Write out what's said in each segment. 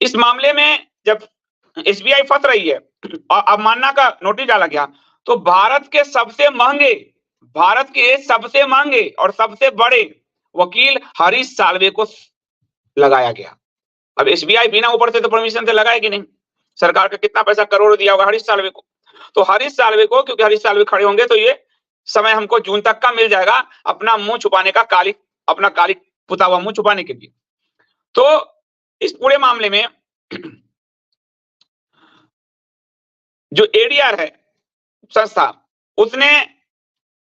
इस मामले में जब एसबीआई फंस रही है और अवमानना का नोटिस डाला गया, तो भारत के सबसे महंगे और सबसे बड़े वकील हरीश साल्वे को लगाया गया। अब एसबीआई बिना ऊपर से तो परमिशन से लगाएगी नहीं। सरकार का कितना पैसा करोड़ दिया होगा हरीश साल्वे को। तो हरीश साल्वे को, क्योंकि हरीश साल्वे खड़े होंगे तो ये समय हमको जून तक का मिल जाएगा अपना मुंह छुपाने का, अपना काली पुता हुआ मुंह छुपाने के लिए। तो इस पूरे मामले में जो एडीआर है संस्था, उसने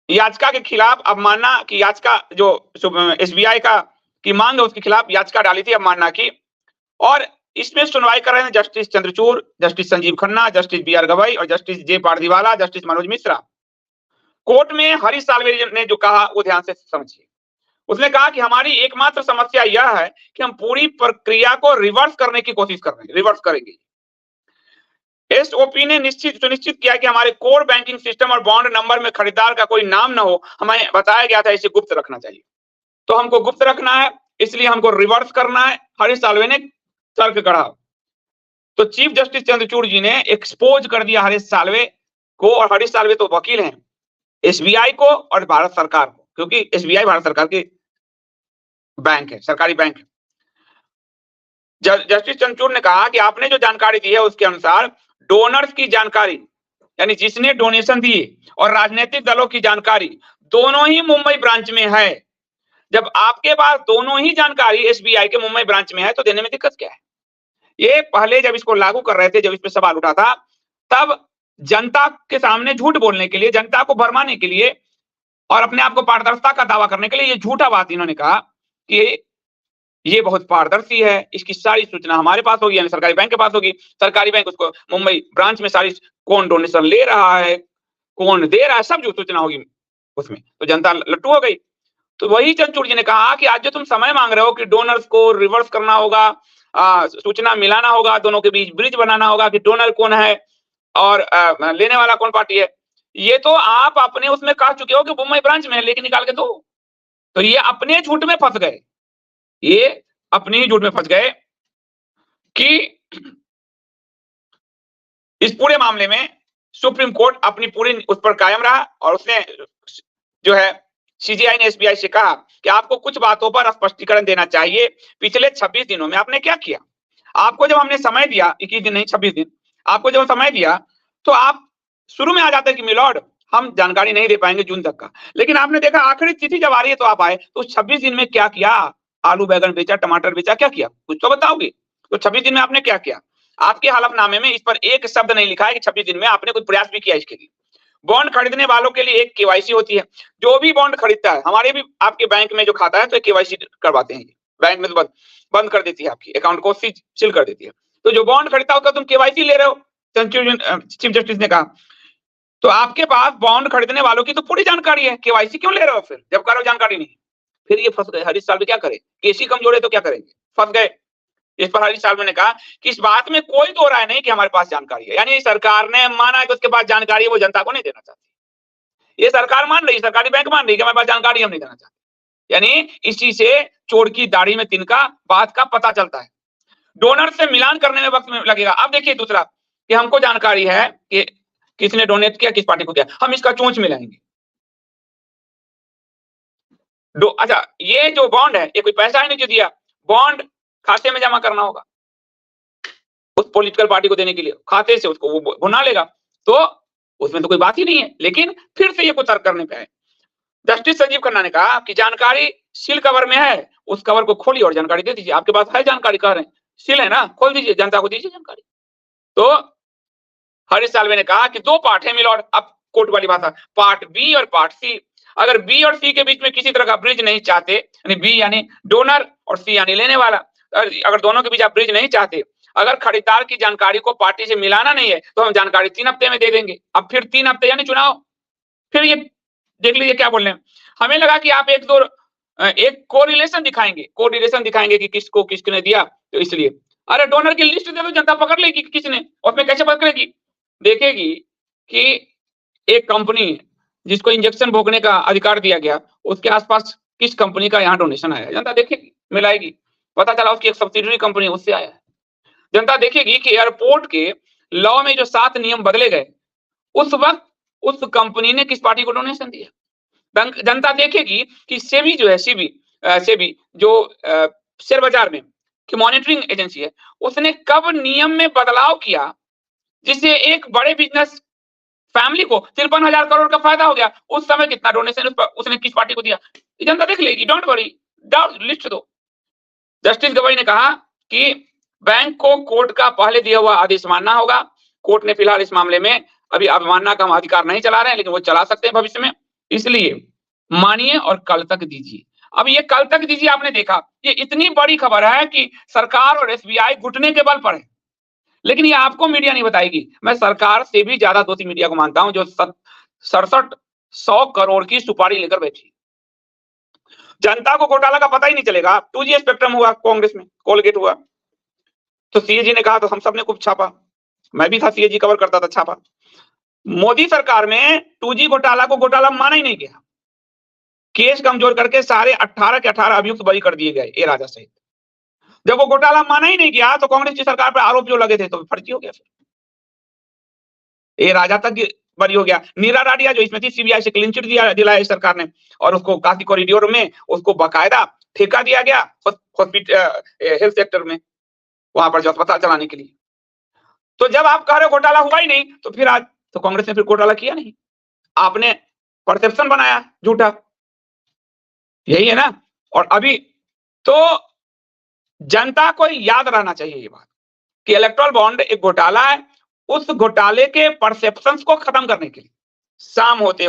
याचिका के खिलाफ अवमानना की याचिका, जो एसबीआई का की मांग है उसके खिलाफ याचिका डाली थी अवमानना की, और इसमें सुनवाई कर रहे हैं justice Chandrachud, justice Sanjiv Khanna, justice B R Gavai और justice J Pardiwala, justice Manoj Mishra. Court में हरीश साल्वे ने जो कहा वो ध्यान से समझिए। उसने कहा कि हमारी एकमात्र समस्या यह है कि हम पूरी प्रक्रिया को रिवर्स करने की कोशिश कर रहे हैं, रिवर्स करेंगे। एसओपी ने सुनिश्चित किया कि हमारे कोर बैंकिंग सिस्टम और बॉन्ड नंबर में खरीदार का कोई नाम न हो। हमें बताया गया था इसे गुप्त रखना चाहिए, तो हमको गुप्त रखना है, इसलिए हमको रिवर्स करना है। हरीश साल्वे ने तर्क गढ़ा। तो चीफ जस्टिस चंद्रचूड़ जी ने एक्सपोज कर दिया हरीश साल्वे को, और हरीश साल्वे तो वकील हैं, एसबीआई को और भारत सरकार को, क्योंकि एसबीआई भारत सरकार की बैंक है, सरकारी बैंक है। जस्टिस चंद्रचूड़ ने कहा कि आपने जो जानकारी दी है उसके अनुसार डोनर्स की जानकारी, यानी जिसने डोनेशन दिए, और राजनीतिक दलों की जानकारी दोनों ही मुंबई ब्रांच में है। जब आपके पास दोनों ही जानकारी एसबीआई के मुंबई ब्रांच में है तो देने में दिक्कत क्या है? ये पहले जब इसको लागू कर रहे थे, जब इस पे सवाल उठा था, तब जनता के सामने झूठ बोलने के लिए, जनता को भरमाने के लिए और अपने आप को पारदर्शिता का दावा करने के लिए ये झूठा बात इन्होंने कहा कि ये बहुत पारदर्शी है, इसकी सारी सूचना हमारे पास होगी, यानी सरकारी बैंक के पास होगी। सरकारी बैंक उसको मुंबई ब्रांच में सारी, कौन डोनेशन ले रहा है, कौन दे रहा है, सब जो सूचना होगी उसमें। तो जनता लट्टू हो गई। तो वही चंद्रचूड़ जी ने कहा कि आज जो तुम समय मांग रहे हो कि डोनर्स को रिवर्स करना होगा, सूचना मिलाना होगा, दोनों के बीच ब्रिज बनाना होगा कि डोनर कौन है और लेने वाला कौन पार्टी है, ये तो आप अपने उसमें कह चुके हो कि मुंबई ब्रांच में है, लेकिन निकाल के दो। तो ये अपने झूठ में फंस गए, ये अपने ही झूठ में फंस गए कि इस पूरे मामले में सुप्रीम कोर्ट अपनी पूरी उस पर कायम रहा, और उसने जो है सीजीआई ने एसबीआई से कहा कि आपको कुछ बातों पर स्पष्टीकरण देना चाहिए। पिछले 26 दिनों में आपने क्या किया? आपको जब हमने समय दिया, 21 दिन नहीं 26 दिन, आपको जब समय दिया तो आप शुरू में आ जाते कि मिलॉर्ड हम जानकारी नहीं दे पाएंगे जून तक का, लेकिन आपने देखा आखिरी तिथि जब आ रही है तो आप आए। तो 26 दिन में क्या किया? आलू बैगन बेचा, टमाटर बेचा, क्या किया? कुछ तो बताओगे। तो 26 दिन में आपने क्या किया? आपके हलफनामे में इस पर एक शब्द नहीं लिखा है कि 26 दिन में आपने कोई प्रयास भी किया इसके लिए। बॉन्ड खरीदने वालों के लिए एक केवाईसी होती है। जो भी बॉन्ड खरीदता है, हमारे भी आपके बैंक में जो खाता है तो केवाईसी करवाते हैं, बैंक में तो बंद कर देती है, आपकी अकाउंट को सील कर देती है। तो जो बॉन्ड खरीदता है तुम केवाईसी ले रहे हो, चीफ जस्टिस ने कहा। तो आपके पास बॉन्ड खरीदने वालों की तो पूरी जानकारी है, केवाईसी क्यों ले रहे हो फिर, जब करो जानकारी नहीं? फिर ये फंस गए। हरीश साल्वे क्या करे? केस ही कमजोर है तो क्या करेंगे? फंस गए। इस पर हरीश साल्वे ने कहा कि इस बात में कोई दो राय नहीं कि हमारे पास जानकारी है, यानी सरकार ने माना कि उसके पास जानकारी है, वो जनता को नहीं देना चाहती। ये सरकार मान रही, सरकारी बैंक मान रही कि हमारे पास जानकारी हम नहीं देना चाहते। यानी इसी से चोर की दाढ़ी में तिनका बात का पता चलता है। डोनर से मिलान करने में वक्त में लगेगा। अब देखिए दूसरा कि हमको जानकारी है कि किसने डोनेट किया, किस पार्टी को किया, हम इसका चोंच मिलाएंगे। अच्छा, ये जो बॉन्ड है ये कोई पैसा ही नहीं जो दिया, बॉन्ड खाते में जमा करना होगा उस पॉलिटिकल पार्टी को देने के लिए, खाते से उसको वो भुना लेगा। तो उसमें तो कोई बात ही नहीं है, लेकिन फिर से ये को तर्क करने पे आए। जस्टिस संजीव खन्ना ने कहा कि जानकारी सील कवर में है, उस कवर को खोलिए और जानकारी दे दीजिए। आपके पास है जानकारी, कह रहे हैं सील है ना, खोल दीजिए, जनता को दीजिए जानकारी। तो हरीश साल्वे ने कहा कि दो पार्ट है मिलॉर्ड, अब कोर्ट वाली भाषा, पार्ट बी और पार्ट सी। अगर बी और सी के बीच में किसी तरह का ब्रिज नहीं चाहते, यानी बी यानी डोनर और सी यानी लेने वाला, अगर दोनों के बीच आप ब्रिज नहीं चाहते, अगर खरीदार की जानकारी को पार्टी से मिलाना नहीं है तो हम जानकारी 3 हफ्ते में दे देंगे। अब फिर 3 हफ्ते यानी चुनाव, फिर ये देख लीजिए क्या बोल रहे हैं। हमें लगा कि आप एक कोरिलेशन दिखाएंगे कि किसको किसने दिया, तो इसलिए अरे डोनर की लिस्ट दे दो, जनता पकड़ लेगी कि किसने, उसमें कैसे पकड़ेगी? देखेगी कि एक कंपनी जिसको इंजेक्शन भोगने का अधिकार दिया गया, उसके आसपास किस कंपनी का यहाँ डोनेशन आया, जनता देखेगी, मिलाएगी, पता चला उसकी एक सब्सिडियरी कंपनी उससे आया है। जनता देखेगी कि एयरपोर्ट के लॉ में जो 7 नियम बदले गए, उस वक्त उस कंपनी ने किस पार्टी को डोनेशन दिया। जनता देखेगी कि सेबी जो है, सेबी जो शेयर बाजार में की मॉनिटरिंग एजेंसी है, उसने कब नियम में बदलाव किया जिससे एक बड़े बिजनेस फैमिली को 53,000 करोड़ का फायदा हो गया। उस समय कितना डोनेशन उसने किस पार्टी को दिया, जनता देख लेगी। डोंट वरी, डाउट लिस्ट दो। जस्टिस गवाई ने कहा कि बैंक को कोर्ट का पहले दिया हुआ आदेश मानना होगा। कोर्ट ने फिलहाल इस मामले में अभी अवमानना का हम अधिकार नहीं चला रहे हैं, लेकिन वो चला सकते हैं भविष्य में, इसलिए मानिए और कल तक दीजिए। अब ये कल तक दीजिए, आपने देखा ये इतनी बड़ी खबर है कि सरकार और एसबीआई घुटने के बल पर है, लेकिन ये आपको मीडिया नहीं बताएगी। मैं सरकार से भी ज्यादा दोषी मीडिया को मानता हूं, जो 6700 करोड़ की सुपारी लेकर बैठी। जनता को घोटाला का पता ही नहीं चलेगा। 2G स्पेक्ट्रम हुआ कांग्रेस में, कोलगेट हुआ, तो सीएजी ने कहा तो हम सब ने खूब छापा, मैं भी था, सीएजी कवर करता था, छापा। मोदी सरकार में 2G घोटाला को घोटाला माना ही नहीं गया। केस कमजोर करके सारे 18 के 18 अभियुक्त बरी कर दिए गए, ए राजा सहित। जब वो घोटाला माना ही नहीं गया तो कांग्रेस की सरकार पर आरोप जो लगे थे तो फर्जी हो गया। फिर ए राजा तक बरी हो गया। नीरा राडिया जो इसमें थी, सीबीआई से क्लीन चिट दिलाया सरकार ने, और उसको काशी कॉरिडोर में उसको बाकायदा ठेका दिया गया हॉस्पिटल हेल्थ सेक्टर में, वहां पर जो अस्पताल चलाने के लिए। तो जब आप कह रहे घोटाला हुआ ही नहीं, तो फिर आज तो कांग्रेस ने फिर घोटाला किया नहीं, आपने परसेप्शन बनाया झूठा, यही है ना। और अभी तो जनता को याद रहना चाहिए ये बात कि इलेक्टोरल बॉन्ड एक घोटाला है। उस घोटाले के परसेप्शंस को खत्म करने के लिए शाम होते